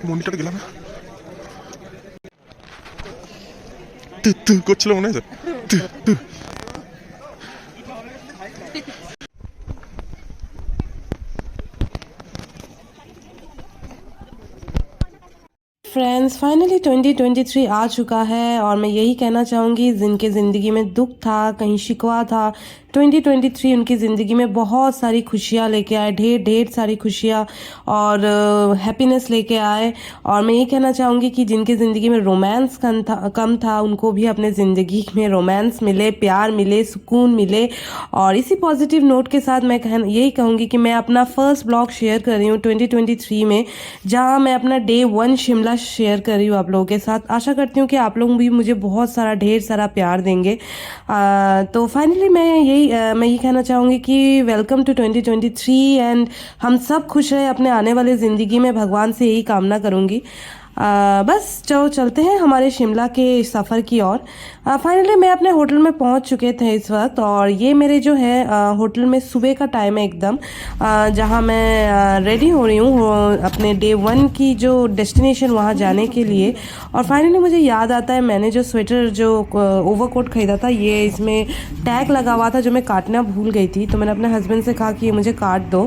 Monitor গেলাম করছিল মনে হয় फ्रेंड्स फाइनली 2023 आ चुका है और मैं यही कहना चाहूँगी जिनके ज़िंदगी में दुख था, कहीं शिकवा था, 2023 उनकी ज़िंदगी में बहुत सारी खुशियाँ लेके आए, ढेर ढेर सारी खुशियाँ और हैप्पीनेस लेके आए। और मैं ये कहना चाहूँगी कि जिनकी ज़िंदगी में रोमांस कम था उनको भी अपने ज़िंदगी में रोमांस मिले, प्यार मिले, सुकून मिले। और इसी पॉजिटिव नोट के साथ मैं यही कहूँगी कि मैं अपना फर्स्ट ब्लॉग शेयर कर रही हूँ 2023 में, जहाँ मैं अपना डे 1 शिमला शेयर कर रही हूँ आप लोगों के साथ। आशा करती हूँ कि आप लोग भी मुझे बहुत सारा ढेर सारा प्यार देंगे। तो फाइनली मैं ये कहना चाहूँगी कि वेलकम टू 2023 एंड हम सब खुश रहे अपने आने वाले ज़िंदगी में, भगवान से यही कामना करूँगी। बस चलते हैं हमारे शिमला के सफ़र की ओर। फाइनली मैं अपने होटल में पहुंच चुके थे इस वक्त, और ये मेरे जो है होटल में सुबह का टाइम है एकदम, जहां मैं रेडी हो रही हूँ अपने डे 1 की जो डेस्टिनेशन वहां जाने के लिए। और फाइनली मुझे याद आता है मैंने जो स्वेटर जो ओवरकोट ख़रीदा था, ये इसमें टैग लगा हुआ था जो मैं काटना भूल गई थी, तो मैंने अपने हस्बैंड से कहा कि ये मुझे काट दो।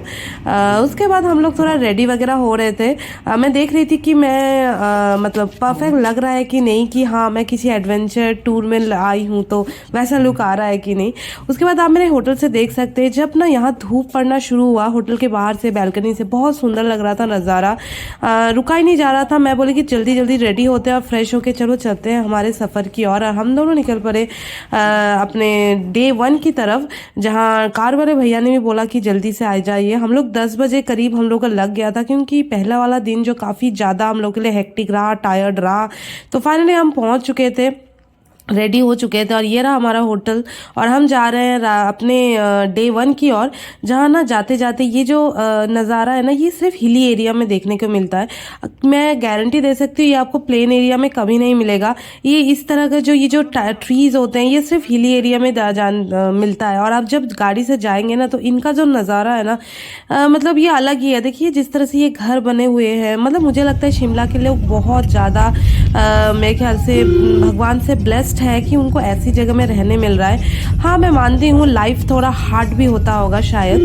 उसके बाद हम लोग थोड़ा रेडी वगैरह हो रहे थे। मैं देख रही थी कि मैं मतलब परफेक्ट लग रहा है कि नहीं, कि हाँ मैं किसी एडवेंचर टूर में आई हूँ तो वैसा लुक आ रहा है कि नहीं। उसके बाद आप मेरे होटल से देख सकते हैं, जब ना यहाँ धूप पड़ना शुरू हुआ होटल के बाहर से बैल्कनी से, बहुत सुंदर लग रहा था नज़ारा। रुका ही नहीं जा रहा था। मैं बोली कि जल्दी जल्दी रेडी होते हैं और फ्रेश होके चलो चलते हैं हमारे सफ़र की और हम दोनों निकल पड़े अपने डे 1 की तरफ, जहाँ कार वाले भैया ने भी बोला कि जल्दी से आ जाइए। हम लोग 10 बजे करीब हम लोग का लग गया था, क्योंकि पहला वाला दिन जो काफ़ी ज़्यादा हम लोग के लिए हेक्टिक रहा, टायर्ड रहा। तो फाइनली हम पहुंच चुके थे, रेडी हो चुके थे, और ये रहा हमारा होटल। और हम जा रहे हैं अपने डे 1 की ओर, जहाँ ना जाते जाते ये जो नज़ारा है ना, ये सिर्फ हिली एरिया में देखने को मिलता है। मैं गारंटी दे सकती हूँ ये आपको प्लेन एरिया में कभी नहीं मिलेगा। ये इस तरह का ये जो ट्रीज होते हैं, ये सिर्फ हिली एरिया में मिलता है। और आप जब गाड़ी से जाएंगे ना, तो इनका जो नज़ारा है ना, मतलब ये अलग ही है। देखिए जिस तरह से ये घर बने हुए हैं, मतलब मुझे लगता है शिमला के लोग बहुत ज़्यादा मेरे ख्याल से भगवान से ब्लेस्ड है कि उनको ऐसी जगह में रहने मिल रहा है। हाँ मैं मानती हूँ लाइफ थोड़ा हार्ड भी होता होगा शायद।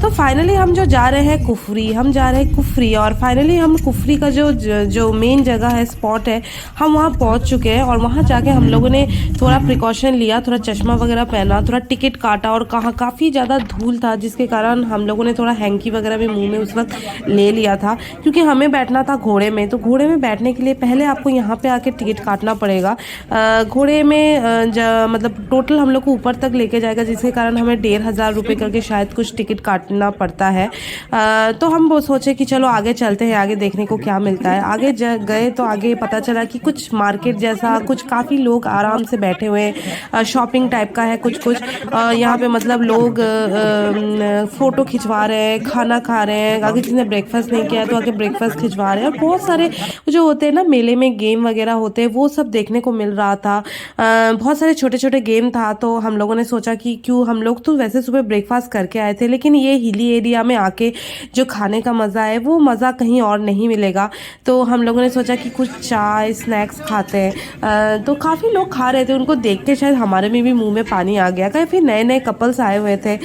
तो फाइनली हम जो जा रहे हैं कुफरी, हम जा रहे हैं कुफरी। और फाइनली हम कुफरी का जो मेन जगह है, स्पॉट है, हम वहाँ पहुँच चुके हैं। और वहाँ जाके हम लोगों ने थोड़ा प्रिकॉशन लिया, थोड़ा चश्मा वगैरह पहना, थोड़ा टिकट काटा। और काफ़ी ज़्यादा धूल था, जिसके कारण हम लोगों ने थोड़ा हैंकी वगैरह भी मुँह में उस वक्त ले लिया था, क्योंकि हमें बैठना था घोड़े में। तो घोड़े में बैठने के लिए पहले आपको यहाँ पे आके टिकट काटना पड़ेगा। घोड़े में मतलब टोटल हम लोग को ऊपर तक लेके जाएगा, जिसके कारण हमें 1,500 रुपये करके शायद कुछ टिकट काटना पड़ता है। तो हम वो सोचे कि चलो आगे चलते हैं, आगे देखने को क्या मिलता है। आगे गए तो आगे पता चला कि कुछ मार्केट जैसा, कुछ काफ़ी लोग आराम से बैठे हुए हैं, शॉपिंग टाइप का है कुछ यहाँ पे। मतलब लोग फ़ोटो खिंचवा रहे हैं, खाना खा रहे हैं, अगर किसी ने ब्रेकफास्ट नहीं किया है तो आगे ब्रेकफास्ट खिंचवा रहे हैं। और बहुत सारे जो होते हैं ना मेले में गेम वगैरह होते हैं, वो सब देखने को मिल रहा था। बहुत सारे छोटे छोटे गेम था। तो हम लोगों ने सोचा कि क्यों, हम लोग तो वैसे सुबह ब्रेकफास्ट करके आए थे, लेकिन ये हिली एरिया में आके जो खाने का मज़ा है वो मज़ा कहीं और नहीं मिलेगा। तो हम लोगों ने सोचा कि कुछ चाय स्नैक्स खाते हैं। तो काफ़ी लोग खा रहे थे, उनको देख के शायद हमारे में भी मुंह में पानी आ गया। काफ़ी नए नए कपल्स आए हुए थे।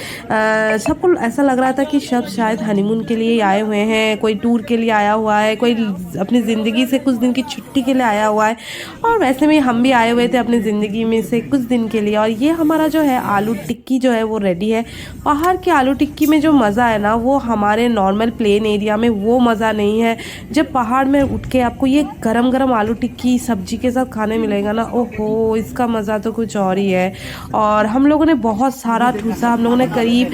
सबको ऐसा लग रहा था कि सब शायद हनीमून के लिए आए हुए हैं, कोई टूर के लिए आया हुआ है, कोई अपनी ज़िंदगी से कुछ दिन की छुट्टी के लिए आया हुआ है। और वैसे में हम भी आए हुए थे अपनी ज़िंदगी में से कुछ दिन के लिए। और ये हमारा जो है आलू टिक्की जो है वो रेडी है। पहाड़ के आलू टिक्की में जो मज़ा है ना, वो हमारे नॉर्मल प्लेन एरिया में वो मज़ा नहीं है। जब पहाड़ में उठ के आपको ये गरम गरम आलू टिक्की सब्जी के साथ खाने मिलेगा ना, ओहो इसका मज़ा तो कुछ और ही है। और हम लोगों ने बहुत सारा ठूसा, हम लोगों ने करीब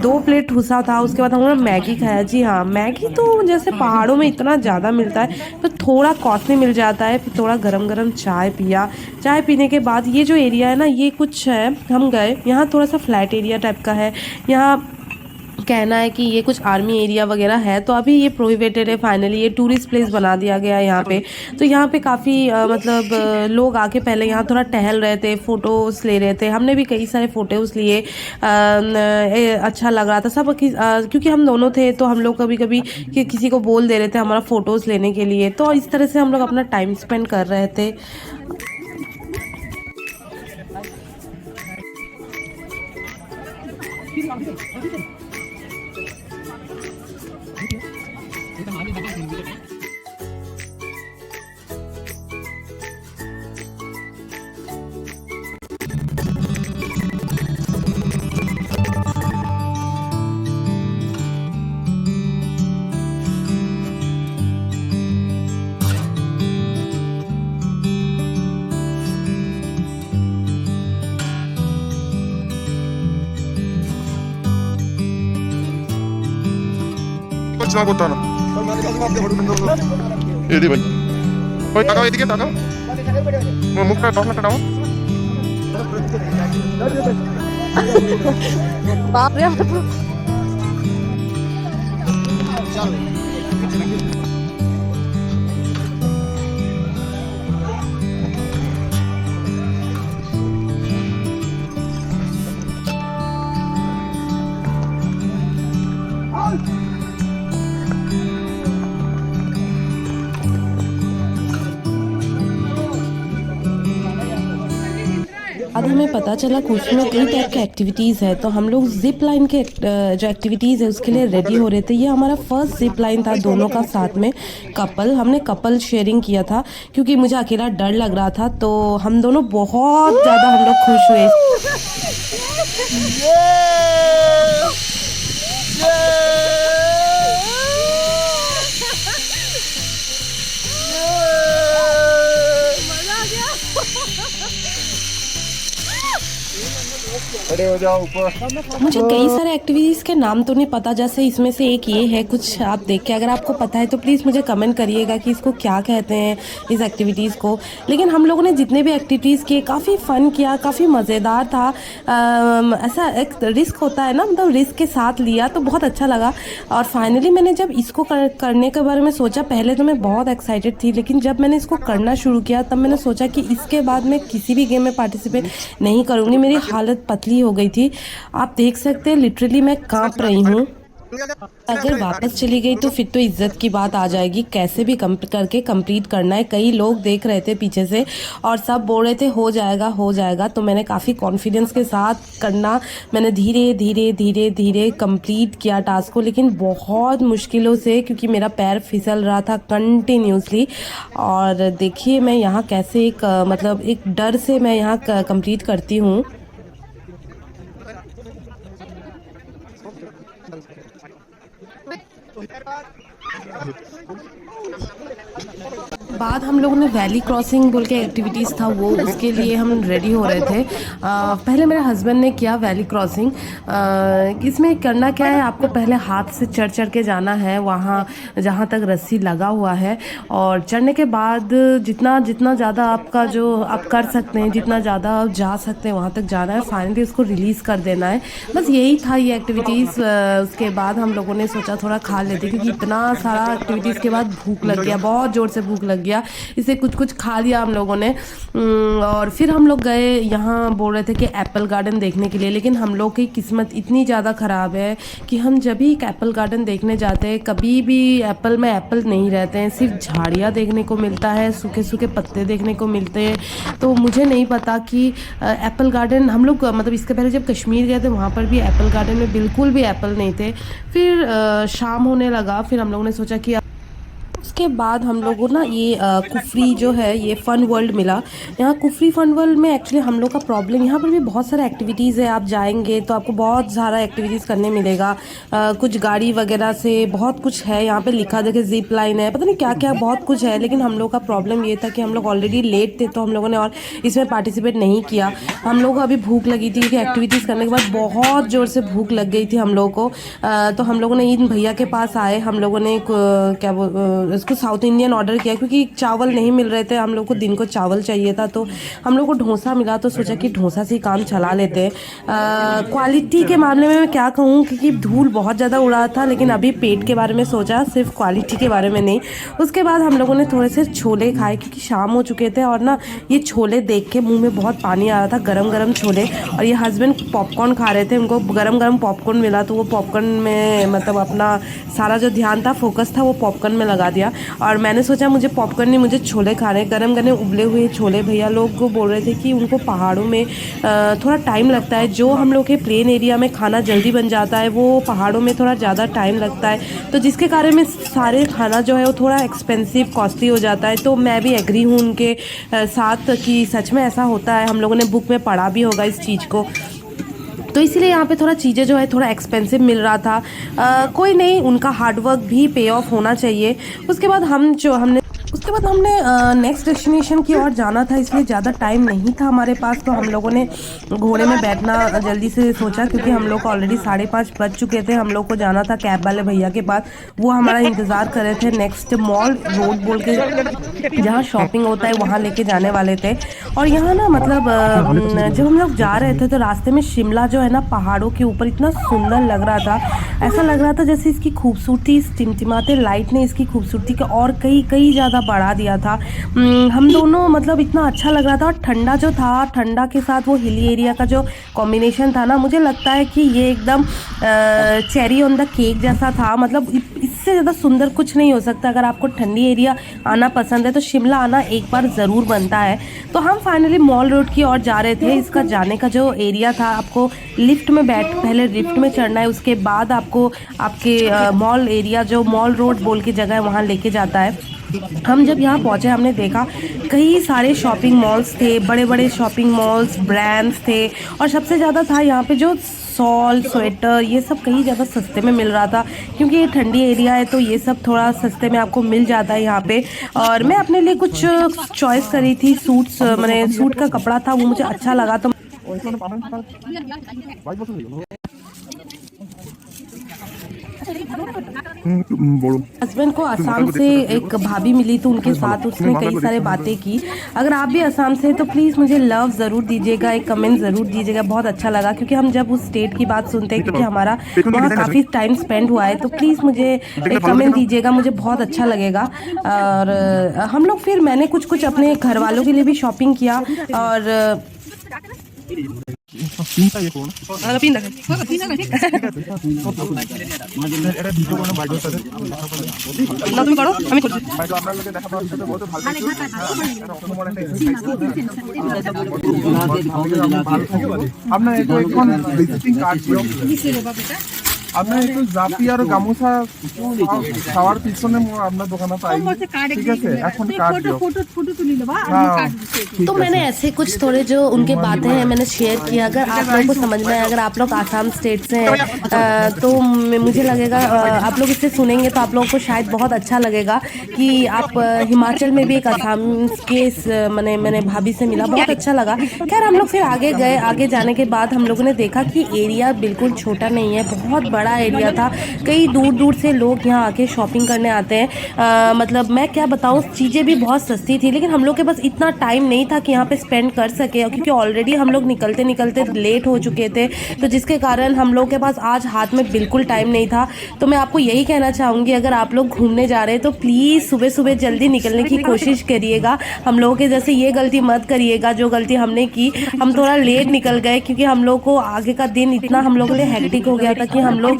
2 प्लेट ठूसा था। उसके बाद हम लोगों ने मैगी खाया। जी हाँ, मैगी तो जैसे पहाड़ों में इतना ज़्यादा मिलता है तो थोड़ा कॉस्टली मिल जाता है। फिर थोड़ा गरम गरम चाय पिया। चाय पीने के बाद ये जो एरिया है ना, ये कुछ है, हम गए यहाँ, थोड़ा सा फ्लैट एरिया टाइप का है। यहाँ कहना है कि ये कुछ आर्मी एरिया वगैरह है, तो अभी ये प्रोहिबिटेड है। फाइनली ये टूरिस्ट प्लेस बना दिया गया है यहाँ पे। तो यहाँ पे काफ़ी मतलब लोग आके पहले यहाँ थोड़ा टहल रहे थे, फ़ोटोज़ ले रहे थे। हमने भी कई सारे फ़ोटोज़ लिए। अच्छा लग रहा था सब क्योंकि हम दोनों थे, तो हम लोग कभी कभी किसी को बोल दे रहे थे हमारा फ़ोटोज़ लेने के लिए। तो इस तरह से हम लोग अपना टाइम स्पेंड कर रहे थे। না করতে না এদি ভাই ওই টাকা এদিকে টাকা মুখটা টকনাটা দাও বাপ রে बाद हमें पता चला कि उसमें कई टाइप के एक्टिविटीज़ है। तो हम लोग जिप लाइन के जो एक्टिविटीज़ है उसके लिए रेडी हो रहे थे। ये हमारा फर्स्ट जिप लाइन था, दोनों का साथ में कपल। हमने कपल शेयरिंग किया था क्योंकि मुझे अकेला डर लग रहा था। तो हम दोनों बहुत ज़्यादा हम लोग खुश हुए। मुझे कई सारे एक्टिविटीज़ के नाम तो नहीं पता, जैसे इसमें से एक ये है, कुछ आप देख के अगर आपको पता है तो प्लीज़ मुझे कमेंट करिएगा कि इसको क्या कहते हैं इस एक्टिविटीज़ को। लेकिन हम लोगों ने जितने भी एक्टिविटीज़ किए काफ़ी फ़न किया, काफ़ी मज़ेदार था। ऐसा एक रिस्क होता है ना, मतलब रिस्क के साथ लिया तो बहुत अच्छा लगा। और फाइनली मैंने जब इसको करने के बारे में सोचा, पहले तो मैं बहुत एक्साइटेड थी, लेकिन जब मैंने इसको करना शुरू किया तब मैंने सोचा कि इसके बाद मैं किसी भी गेम में पार्टिसिपेट नहीं करूँगी। मेरी हालत पतली हो गई थी, आप देख सकते हैं लिटरली मैं कांप रही हूँ। अगर वापस चली गई तो फिर तो इज्जत की बात आ जाएगी। कैसे भी करके कंप्लीट करना है। कई लोग देख रहे थे पीछे से और सब बोल रहे थे हो जाएगा हो जाएगा। तो मैंने काफ़ी कॉन्फिडेंस के साथ करना, मैंने धीरे धीरे धीरे धीरे कंप्लीट किया टास्क को, लेकिन बहुत मुश्किलों से, क्योंकि मेरा पैर फिसल रहा था कंटिन्यूसली। और देखिए मैं यहाँ कैसे एक मतलब एक डर से मैं यहाँ कंप्लीट करती हूँ। बाद हम लोगों ने वैली क्रॉसिंग बोल के एक्टिविटीज़ था वो, उसके लिए हम रेडी हो रहे थे। पहले मेरे हस्बैंड ने किया वैली क्रॉसिंग। इसमें करना क्या है, आपको पहले हाथ से चढ़ चढ़ के जाना है वहाँ जहाँ तक रस्सी लगा हुआ है, और चढ़ने के बाद जितना जितना ज़्यादा आपका जो आप कर सकते हैं, जितना ज़्यादा आप जा सकते हैं वहाँ तक जाना है। फाइनली उसको रिलीज़ कर देना है, बस यही था ये एक्टिविटीज़। उसके बाद हम लोगों ने सोचा थोड़ा खा लेते, क्योंकि इतना सारा एक्टिविटीज़ के बाद भूख लग गया, बहुत ज़ोर से भूख लग गया। इसे कुछ खा लिया हम लोगों ने। और फिर हम लोग गए, यहाँ बोल रहे थे कि एप्पल गार्डन देखने के लिए, लेकिन हम लोग की किस्मत इतनी ज़्यादा ख़राब है कि हम जब भी एक एप्पल गार्डन देखने जाते हैं, कभी भी एप्पल में एप्पल नहीं रहते हैं, सिर्फ झाड़ियाँ देखने को मिलता है, सूखे सूखे पत्ते देखने को मिलते हैं। तो मुझे नहीं पता कि एप्पल गार्डन, हम लोग मतलब इसके पहले जब कश्मीर गए थे वहाँ पर भी एप्पल गार्डन में बिल्कुल भी एप्पल नहीं थे। फिर शाम होने लगा, फिर हम लोगों ने सोचा कि उसके बाद हम लोगों ना ये कुफरी जो है ये फ़न वर्ल्ड मिला। यहाँ कुफरी फ़न वर्ल्ड में एक्चुअली हम लोग का प्रॉब्लम, यहाँ पर भी बहुत सारा एक्टिविटीज़ है। आप जाएंगे तो आपको बहुत सारा एक्टिविटीज़ करने मिलेगा। कुछ गाड़ी वगैरह से बहुत कुछ है यहाँ पे लिखा, देखिए जिप लाइन है, पता नहीं क्या क्या बहुत कुछ है। लेकिन हम लोग का प्रॉब्लम ये था कि हम लोग ऑलरेडी लेट थे, तो हम लोगों ने और इसमें पार्टिसिपेट नहीं किया। हम लोग को अभी भूख लगी थी, क्योंकि एक्टिविटीज़ करने के बाद बहुत ज़ोर से भूख लग गई थी हम लोग को। तो हम लोगों ने इन भैया के पास आए, हम लोगों ने क्या कुछ साउथ इंडियन ऑर्डर किया क्योंकि चावल नहीं मिल रहे थे, हम लोग को दिन को चावल चाहिए था, तो हम लोग को डोसा मिला तो सोचा कि डोसा से ही काम चला लेते हैं। क्वालिटी के मामले में मैं क्या कहूँ, क्योंकि धूल बहुत ज़्यादा उड़ा था, लेकिन अभी पेट के बारे में सोचा, सिर्फ क्वालिटी के बारे में नहीं। उसके बाद हम लोगों ने थोड़े से छोले खाए क्योंकि शाम हो चुके थे, और ना ये छोले देख के मुँह में बहुत पानी आ रहा था, गरम गरम छोले। और ये हस्बैंड पॉपकॉर्न खा रहे थे, उनको गरम गरम पॉपकॉर्न मिला तो वो पॉपकॉर्न में मतलब अपना सारा जो ध्यान था, फोकस था, वो पॉपकॉर्न में लगा दिया। और मैंने सोचा मुझे पॉपकॉर्न नहीं, मुझे छोले खाने, गरम गरम उबले हुए छोले। भैया लोग को बोल रहे थे कि उनको पहाड़ों में थोड़ा टाइम लगता है, जो हम लोग के प्लेन एरिया में खाना जल्दी बन जाता है, वो पहाड़ों में थोड़ा ज़्यादा टाइम लगता है, तो जिसके कारण में सारे खाना जो है वो थोड़ा एक्सपेंसिव कॉस्टली हो जाता है। तो मैं भी एग्री हूँ उनके साथ कि सच में ऐसा होता है, हम लोगों ने बुक में पढ़ा भी होगा इस चीज़ को, तो इसीलिए यहाँ पे थोड़ा चीज़ें जो है थोड़ा एक्सपेंसिव मिल रहा था। कोई नहीं, उनका हार्डवर्क भी पे ऑफ होना चाहिए। उसके बाद हमने नेक्स्ट डेस्टिनेशन की ओर जाना था, इसलिए ज़्यादा टाइम नहीं था हमारे पास, तो हम लोगों ने घोड़े में बैठना जल्दी से सोचा, क्योंकि हम लोग को ऑलरेडी 5:30 बज चुके थे। हम लोग को जाना था कैब वाले भैया के पास, वो हमारा इंतज़ार कर रहे थे। नेक्स्ट मॉल रोड बोल के जहाँ शॉपिंग होता है वहाँ लेके जाने वाले थे। और यहाँ ना मतलब जब हम लोग जा रहे थे तो रास्ते में शिमला जो है ना पहाड़ों के ऊपर इतना सुंदर लग रहा था, ऐसा लग रहा था जैसे इसकी खूबसूरती, टिमटिमाते लाइट ने इसकी खूबसूरती को और कई ज़्यादा बढ़ा दिया था। हम दोनों मतलब इतना अच्छा लग रहा था, और ठंडा जो था, ठंडा के साथ वो हिली एरिया का जो कॉम्बिनेशन था ना, मुझे लगता है कि ये एकदम चेरी ऑन द केक जैसा था। मतलब इससे ज़्यादा सुंदर कुछ नहीं हो सकता। अगर आपको ठंडी एरिया आना पसंद है तो शिमला आना एक बार ज़रूर बनता है। तो हम फाइनली मॉल रोड की ओर जा रहे थे। इसका जाने का जो एरिया था, आपको लिफ्ट में पहले लिफ्ट में चढ़ना है, उसके बाद आपको आपके मॉल एरिया जो मॉल रोड बोल के जगह है वहाँ लेके जाता है। हम जब यहाँ पहुँचे हमने देखा कई सारे शॉपिंग मॉल्स थे, बड़े बड़े शॉपिंग मॉल्स, ब्रांड्स थे, और सबसे ज़्यादा था यहाँ पे जो शॉल, स्वेटर, ये सब कहीं ज़्यादा सस्ते में मिल रहा था, क्योंकि ये ठंडी एरिया है तो ये सब थोड़ा सस्ते में आपको मिल जाता है यहाँ पे। और मैं अपने लिए कुछ चॉइस करी थी, सूट्स, मैंने सूट का कपड़ा था वो मुझे अच्छा लगा तो हस्बैंड को असम से एक भाभी मिली तो उनके साथ उसने कई सारे बातें की। अगर आप भी असम से हैं तो प्लीज़ मुझे लव ज़रूर दीजिएगा, एक कमेंट ज़रूर दीजिएगा, बहुत अच्छा लगा, क्योंकि हम जब उस स्टेट की बात सुनते हैं, क्योंकि हमारा वहाँ काफ़ी टाइम स्पेंड हुआ है, तो प्लीज़ मुझे एक कमेंट दीजिएगा, मुझे बहुत अच्छा लगेगा। और हम लोग फिर मैंने कुछ अपने घर वालों के लिए भी शॉपिंग किया, और আপনার এইটো এখন ভিজিটিং কার্ড দিয়ক আপনার এইটো জাপি আর গামোচা খাওয়ার পিছনে মই আপনার দোকানে পাই ঠিক আছে এখন কার্ড দিয়ক ফটো তুলি লবা तो मैंने ऐसे कुछ थोड़े जो उनके बातें हैं मैंने शेयर किया। अगर आप लोगों को समझ में आए, अगर आप लोग आसाम स्टेट से हैं तो मुझे लगेगा आप लोग इसे सुनेंगे तो आप लोगों को शायद बहुत अच्छा लगेगा कि आप हिमाचल में भी एक आसाम के मैंने भाभी से मिला, बहुत अच्छा लगा। खैर हम लोग फिर आगे गए। आगे जाने के बाद हम लोगों ने देखा कि एरिया बिल्कुल छोटा नहीं है, बहुत बड़ा एरिया था। कई दूर दूर से लोग यहाँ आके शॉपिंग करने आते हैं। मतलब मैं क्या बताऊँ, चीज़ें भी बहुत सस्ती थी, लेकिन हम लोग के पास इतना टाइम नहीं था कि यहाँ पे स्पेंड कर सके, क्योंकि ऑलरेडी हम लोग निकलते निकलते लेट हो चुके थे, तो जिसके कारण हम लोग के पास आज हाथ में बिल्कुल टाइम नहीं था। तो मैं आपको यही कहना चाहूँगी, अगर आप लोग घूमने जा रहे हैं तो प्लीज़ सुबह सुबह जल्दी निकलने की कोशिश करिएगा। हम लोगों के जैसे ये गलती मत करिएगा जो गलती हमने की। हम थोड़ा लेट निकल गए क्योंकि हम लोग को आगे का दिन इतना हम लोगों के लिए हेक्टिक हो गया था कि हम लोग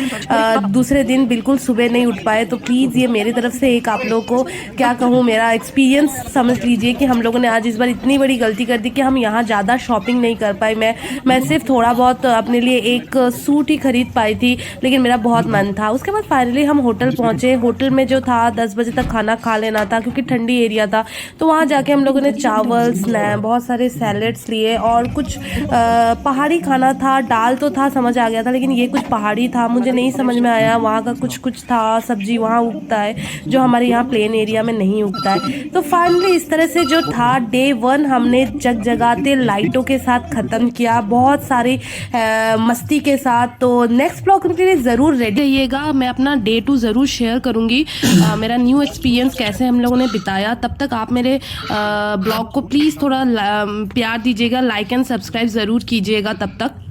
दूसरे दिन बिल्कुल सुबह नहीं उठ पाए। तो प्लीज़ ये मेरी तरफ से एक आप लोग को क्या कहूँ, मेरा एक्सपीरियंस समझ लीजिए कि हम लोगों ने आज इस बार इतनी बड़ी गलती कर दी कि हम यहाँ ज़्यादा शॉपिंग नहीं कर पाए। मैं सिर्फ थोड़ा बहुत अपने लिए एक सूट ही खरीद पाई थी, लेकिन मेरा बहुत मन था। उसके बाद फाइनली हम होटल पहुँचे। होटल में जो था 10 बजे तक खाना खा लेना था, क्योंकि ठंडी एरिया था। तो वहाँ जाके हम लोगों ने चावल, स्नैक, बहुत सारे सैलेड्स लिए और कुछ पहाड़ी खाना था। दाल तो था, समझ आ गया था, लेकिन ये कुछ पहाड़ी था। मुझे नहीं समझ में आया। वहाँ का कुछ कुछ था, सब्जी वहाँ उगता है जो हमारे यहाँ प्लेन एरिया में नहीं उगता है। तो फाइनली इस तरह से जो था डे 1 हमने जगजगाते लाइटों के साथ ख़त्म किया, बहुत सारी मस्ती के साथ। तो नेक्स्ट ब्लॉग के लिए ज़रूर रेडी रहिएगा, मैं अपना डे 2 ज़रूर शेयर करूँगी, मेरा न्यू एक्सपीरियंस कैसे हम लोगों ने बिताया। तब तक आप मेरे ब्लॉग को प्लीज़ थोड़ा प्यार दीजिएगा, लाइक एंड सब्सक्राइब ज़रूर कीजिएगा तब तक।